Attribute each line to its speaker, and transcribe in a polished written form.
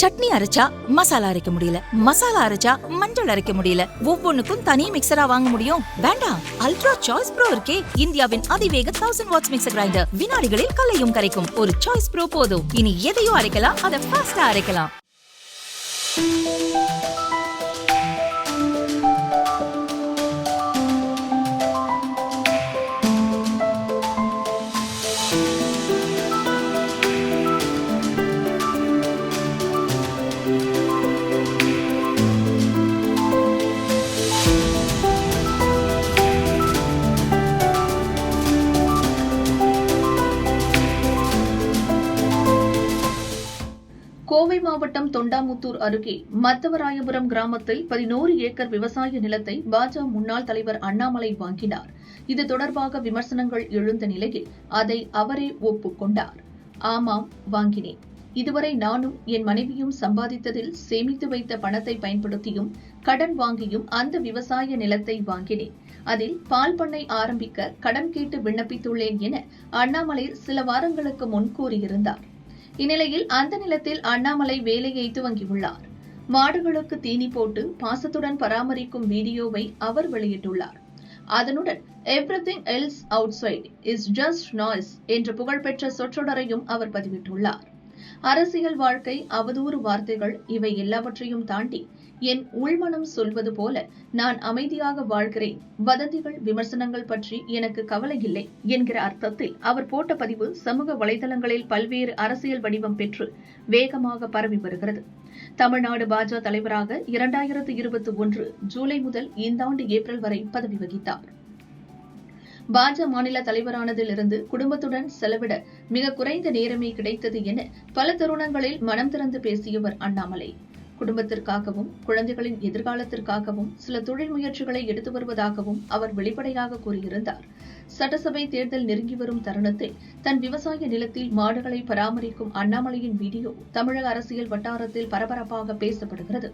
Speaker 1: சட்னி அரைச்சா மசாலா அரைக்க முடியல, மசாலா அரைச்சா மஞ்சள் அரைக்க முடியல, ஒவ்வொன்னுக்கும் தனி மிக்சரா வாங்க முடியும்? வேண்டாம், அல்ட்ரா சாய்ஸ் ப்ரோ இருக்கே, இந்தியாவின் அதிவேக 1000 வாட்ஸ் மிக்சர் கிரைண்டர், வினாடிகளில் கல்லையும் கரைக்கும் ஒரு சாய்ஸ் ப்ரோ போதும். இனி எதையும் அரைக்கலாம், அதை ஃபாஸ்டா அரைக்கலாம்.
Speaker 2: கோவை மாவட்டம் தொண்டாமுத்தூர் அருகே மத்தவராயபுரம் கிராமத்தில் 11 ஏக்கர் விவசாய நிலத்தை பாஜக முன்னாள் தலைவர் அண்ணாமலை வாங்கினார். இது தொடர்பாக விமர்சனங்கள் எழுந்த நிலையில் அதை அவரே ஒப்புக்கொண்டார். ஆமாம், வாங்கினேன். இதுவரை நானும் என் மனைவியும் சம்பாதித்ததில் சேமித்து வைத்த பணத்தை பயன்படுத்தியும் கடன் வாங்கியும் அந்த விவசாய நிலத்தை வாங்கினேன். அதில் பால் பண்ணை ஆரம்பிக்க கடன் கேட்டு விண்ணப்பித்துள்ளேன் என அண்ணாமலை சில வாரங்களுக்கு முன் கூறியிருந்தார். இந்நிலையில் அந்த நிலத்தில் அண்ணாமலை வேலையை துவங்கியுள்ளார். மாடுகளுக்கு தீனி போட்டு பாசத்துடன் பராமரிக்கும் வீடியோவை அவர் வெளியிட்டுள்ளார். அதனுடன் everything else outside is just noise என்ற புகழ்பெற்ற சொற்றொடரையும் அவர் பதிவிட்டுள்ளார். அரசியல் வாழ்க்கை, அவதூறு வார்த்தைகள் இவை எல்லாவற்றையும் தாண்டி என் உள்மனம் சொல்வது போல நான் அமைதியாக வாழ்கிறேன். வதந்திகள், விமர்சனங்கள் பற்றி எனக்கு கவலை இல்லை என்கிற அர்த்தத்தில் அவர் போட்ட பதிவு சமூக வலைதளங்களில் பல்வேறு அரசியல் வடிவம் பெற்று வேகமாக பரவி வருகிறது. தமிழ்நாடு பாஜக தலைவராக 2021 ஜூலை முதல் இந்த ஆண்டு ஏப்ரல் வரை பதவி வகித்தார். பாஜக மாநில தலைவரானதிலிருந்து குடும்பத்துடன் செலவிட மிக குறைந்த நேரமே கிடைத்தது என பல தருணங்களில் மனம் திறந்து பேசியவர் அண்ணாமலை. குடும்பத்திற்காகவும் குழந்தைகளின் எதிர்காலத்திற்காகவும் சில தொழில் முயற்சிகளை எடுத்து வருவதாகவும் அவர் வெளிப்படையாக கூறியிருந்தார். சட்டசபை தேர்தல் நெருங்கி வரும் தருணத்தில் தன் விவசாய நிலத்தில் மாடுகளை பராமரிக்கும் அண்ணாமலையின் வீடியோ தமிழக அரசியல் வட்டாரத்தில் பரபரப்பாக பேசப்படுகிறது.